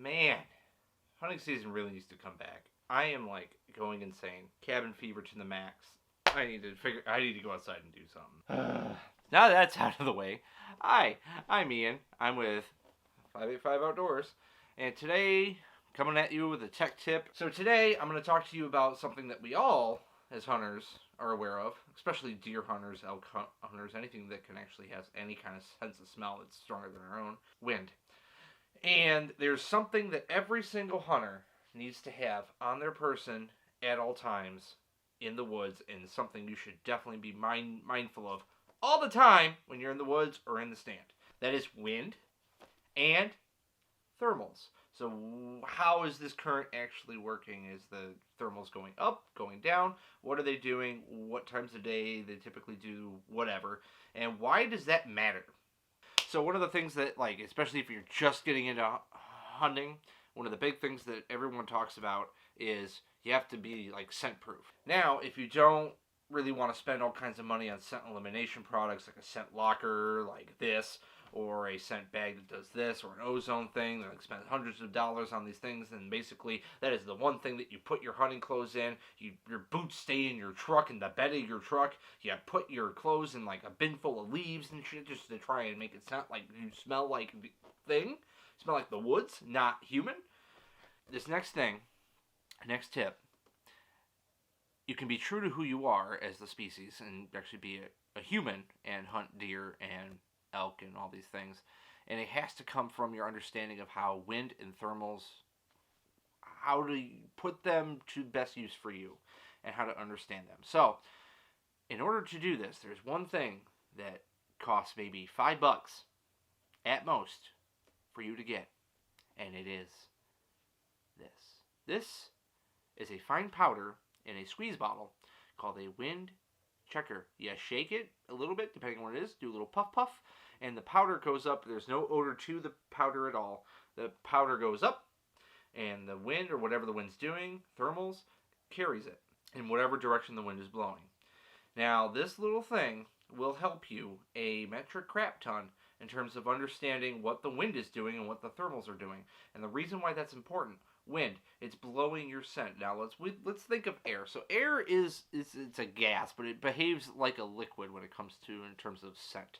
Man, hunting season really needs to come back. I am like going insane. Cabin fever to the max. I need to go outside and do something. Now that that's out of the way. Hi, I'm Ian. I'm with 585 Outdoors. And today, coming at you with a tech tip. So today, I'm going to talk to you about something that we all, as hunters, are aware of. Especially deer hunters, elk hunters, anything that can actually has any kind of sense of smell that's stronger than our own. Wind. And there's something that every single hunter needs to have on their person at all times in the woods, and something you should definitely be mindful of all the time when you're in the woods or in the stand. That is wind and thermals. So how is this current actually working? Is the thermals going up, going down? What are they doing? What times of day they typically do whatever? And why does that matter? So one of the things that, like, especially if you're just getting into hunting, one of the big things that everyone talks about is you have to be, like, scent proof. Now, if you don't really want to spend all kinds of money on scent elimination products, like a scent locker like this, or a scent bag that does this, or an ozone thing that spends hundreds of dollars on these things, then basically that is the one thing that you put your hunting clothes in. Your boots stay in your truck, in the bed of your truck. You put your clothes in like a bin full of leaves and shit just to try and make it sound like you smell like thing. Smell like the woods, not human. This next tip, you can be true to who you are as the species and actually be a human and hunt deer and elk and all these things, and it has to come from your understanding of how wind and thermals, how to put them to best use for you and how to understand them. So in order to do this, there's one thing that costs maybe $5 at most for you to get, and it is this is a fine powder in a squeeze bottle called a wind checker. You shake it a little bit, depending on what it is, do a little puff puff, and the powder goes up. There's no odor to the powder at all. The powder goes up, and the wind, or whatever the wind's doing, thermals, carries it in whatever direction the wind is blowing. Now, this little thing will help you a metric crap ton in terms of understanding what the wind is doing and what the thermals are doing. And the reason why that's important, wind, it's blowing your scent. Now let's think of air. So air is it's a gas, but it behaves like a liquid when it comes to in terms of scent.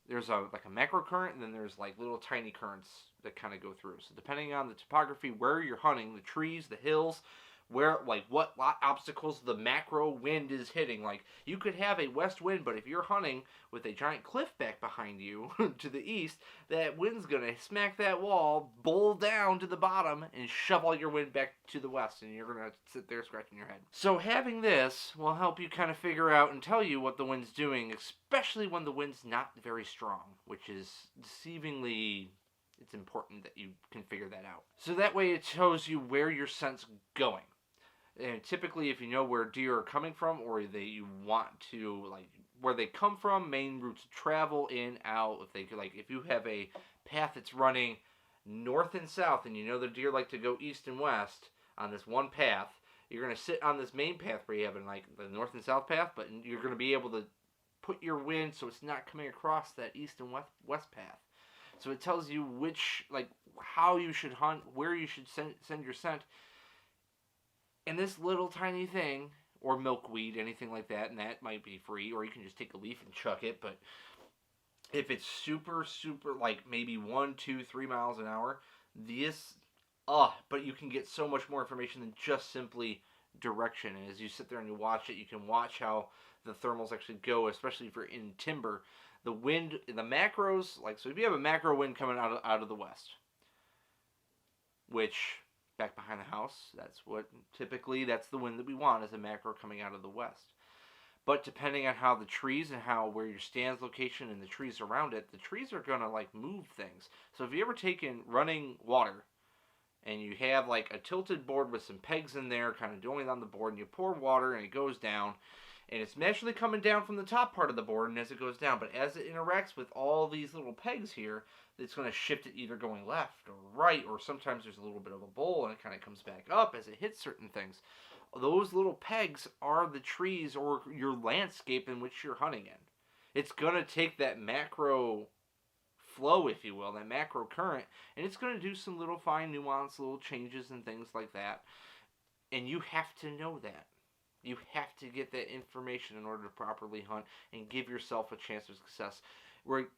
There's a macro current, and then there's like little tiny currents that kind of go through. So depending on the topography, where you're hunting, the trees, the hills, where, like, what obstacles the macro wind is hitting. Like, you could have a west wind, but if you're hunting with a giant cliff back behind you to the east, that wind's gonna smack that wall, bowl down to the bottom, and shove all your wind back to the west, and you're gonna sit there scratching your head. So having this will help you kind of figure out and tell you what the wind's doing, especially when the wind's not very strong, which is deceivingly, it's important that you can figure that out. So that way it shows you where your scent's going. And typically, if you know where deer are coming from, or you want to, like, where they come from, main routes of travel, in, out, if you have a path that's running north and south, and you know the deer like to go east and west on this one path, you're going to sit on this main path where you have like the north and south path, but you're going to be able to put your wind so it's not coming across that east and west path. So it tells you how you should hunt, where you should send your scent. And this little tiny thing, or milkweed, anything like that, and that might be free, or you can just take a leaf and chuck it, but if it's super, super, like maybe 1, 2, 3 miles an hour, but you can get so much more information than just simply direction. And as you sit there and you watch it, you can watch how the thermals actually go, especially if you're in timber. The wind, the macros, so if you have a macro wind coming out of the west, which, back behind the house, that's the wind that we want, is a macro coming out of the west. But depending on how the trees and where your stand's location and the trees around it, the trees are going to move things. So if you ever taken running water and you have a tilted board with some pegs in there kind of going on the board, and you pour water and it goes down, and it's naturally coming down from the top part of the board and as it goes down, but as it interacts with all these little pegs here, it's going to shift it either going left or right, or sometimes there's a little bit of a bowl and it kind of comes back up as it hits certain things. Those little pegs are the trees or your landscape in which you're hunting in. It's going to take that macro flow, if you will, that macro current, and it's going to do some little fine nuance, little changes and things like that. And you have to know that. You have to get that information in order to properly hunt and give yourself a chance of success.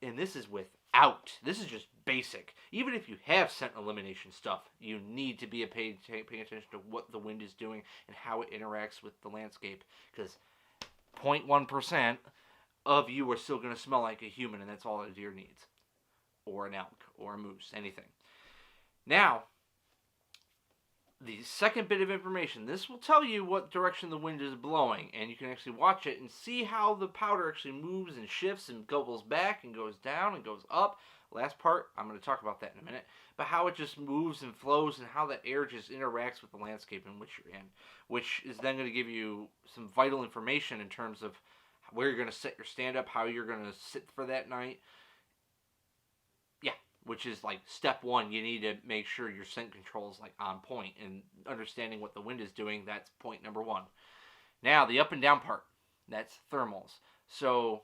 And this is without. This is just basic. Even if you have scent elimination stuff, you need to be paying attention to what the wind is doing and how it interacts with the landscape. Because 0.1% of you are still going to smell like a human, and that's all a deer needs. Or an elk, or a moose, anything. Now, the second bit of information, this will tell you what direction the wind is blowing, and you can actually watch it and see how the powder actually moves and shifts and goes back and goes down and goes up. Last part, I'm going to talk about that in a minute, but how it just moves and flows and how that air just interacts with the landscape in which you're in, which is then going to give you some vital information in terms of where you're going to set your stand-up, how you're going to sit for that night. Which is like step one. You need to make sure your scent control is like on point, and understanding what the wind is doing, that's point number one. Now, the up and down part, that's thermals. So,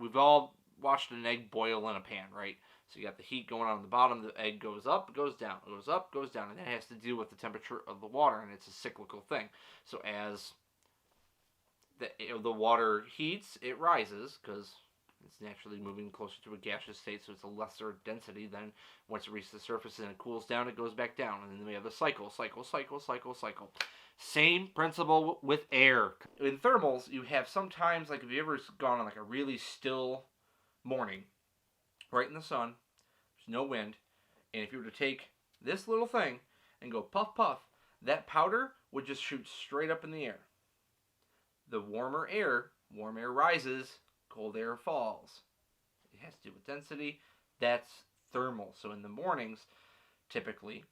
we've all watched an egg boil in a pan, right? So you got the heat going on the bottom, the egg goes up, goes down, goes up, goes down, and that has to deal with the temperature of the water, and it's a cyclical thing. So as the water heats, it rises, because it's naturally moving closer to a gaseous state, so it's a lesser density. Then once it reaches the surface and it cools down, it goes back down. And then we have the cycle. Same principle with air. In thermals, you have sometimes, like if you've ever gone on like a really still morning, right in the sun, there's no wind, and if you were to take this little thing and go puff puff, that powder would just shoot straight up in the air. The warm air rises, cold air falls. It has to do with density. That's thermal. So in the mornings, typically,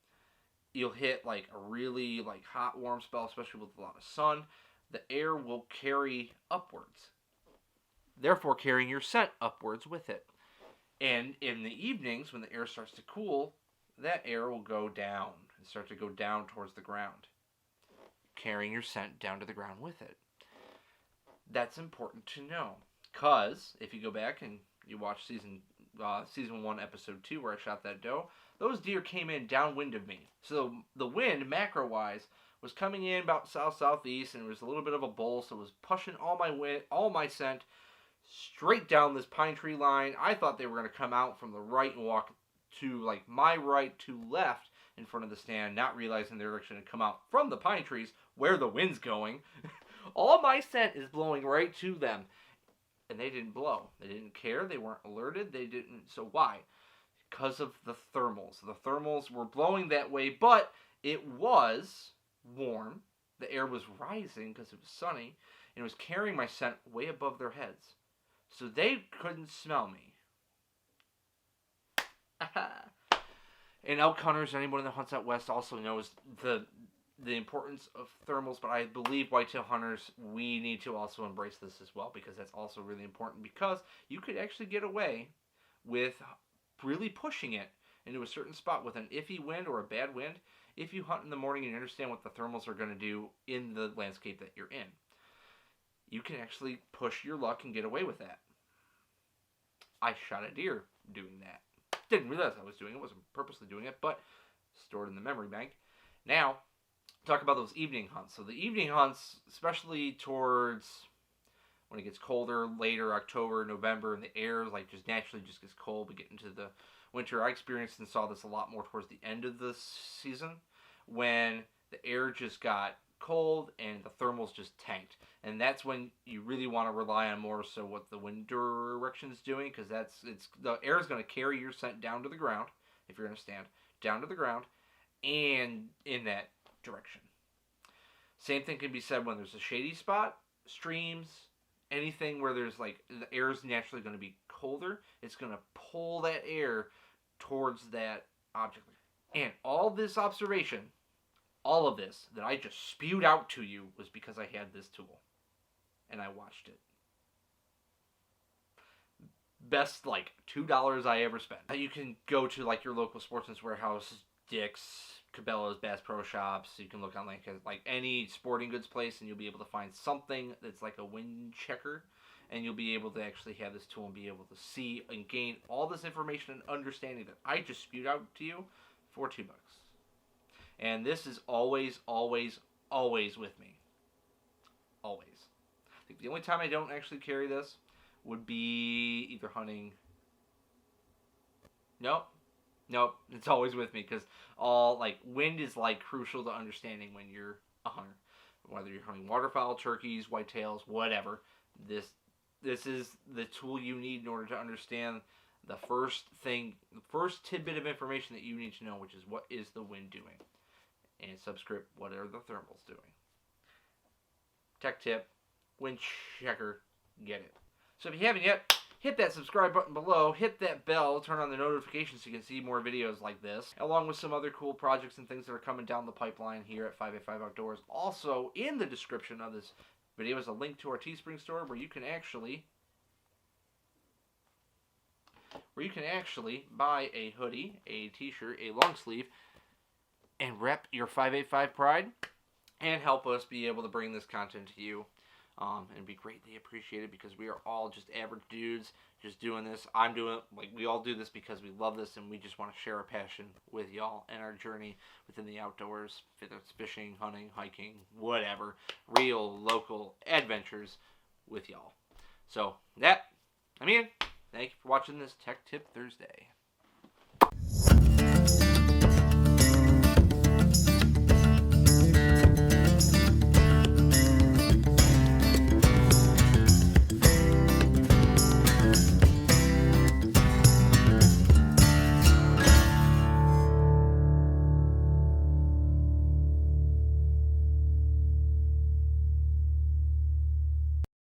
you'll hit like a really like hot, warm spell, especially with a lot of sun. The air will carry upwards, therefore carrying your scent upwards with it. And in the evenings, when the air starts to cool, that air will go down and start to go down towards the ground, carrying your scent down to the ground with it. That's important to know. Because if you go back and you watch season 1, episode 2, where I shot that doe, those deer came in downwind of me. So the wind, macro-wise, was coming in about south-southeast, and it was a little bit of a bowl, so it was pushing all my scent straight down this pine tree line. I thought they were going to come out from the right and walk to like my right to left in front of the stand, not realizing they were actually going to come out from the pine trees where the wind's going. All my scent is blowing right to them. And they didn't blow. They didn't care. They weren't alerted. They didn't. So why? Because of the thermals. The thermals were blowing that way, but it was warm. The air was rising because it was sunny, and it was carrying my scent way above their heads. So they couldn't smell me. And elk hunters, anyone that hunts out west also knows the importance of thermals, but I believe whitetail hunters, we need to also embrace this as well, because that's also really important, because you could actually get away with really pushing it into a certain spot with an iffy wind or a bad wind if you hunt in the morning and you understand what the thermals are going to do in the landscape that you're in. You can actually push your luck and get away with that. I shot a deer doing that. Didn't realize I was doing it, wasn't purposely doing it, but stored in the memory bank. Now, talk about those evening hunts. So the evening hunts, especially towards when it gets colder, later October, November, and the air like just naturally just gets cold. We get into the winter. I experienced and saw this a lot more towards the end of the season, when the air just got cold and the thermals just tanked. And that's when you really want to rely on more so what the wind direction is doing, because the air is going to carry your scent down to the ground, if you're going to stand, down to the ground, and in that direction. Same thing can be said when there's a shady spot, streams, anything where there's like the air is naturally going to be colder. It's going to pull that air towards that object. And all this observation, all of this that I just spewed out to you, was because I had this tool and I watched it. Best like $2 I ever spent. You can go to like your local Sportsman's Warehouse, Dick's, Cabela's, Bass Pro Shops. You can look on like any sporting goods place, and you'll be able to find something that's like a wind checker. and you'll be able to actually have this tool and be able to see and gain all this information and understanding that I just spewed out to you for $2. And this is always, always, always with me. Always. I think the only time I don't actually carry this would be either hunting. Nope. It's always with me because wind is crucial to understanding when you're a hunter. Whether you're hunting waterfowl, turkeys, whitetails, whatever. This is the tool you need in order to understand the first tidbit of information that you need to know, which is what is the wind doing. And subscript, what are the thermals doing? Tech tip, wind checker, get it. So if you haven't yet, hit that subscribe button below, hit that bell, turn on the notifications so you can see more videos like this, along with some other cool projects and things that are coming down the pipeline here at 585 Outdoors. Also, in the description of this video is a link to our Teespring store where you can actually buy a hoodie, a t-shirt, a long sleeve, and rep your 585 pride and help us be able to bring this content to you. And be greatly appreciated because we are all just average dudes just doing this. I'm doing it, we all do this because we love this and we just want to share our passion with y'all and our journey within the outdoors, whether it's fishing, hunting, hiking, whatever, real, local adventures with y'all. So, thank you for watching this Tech Tip Thursday.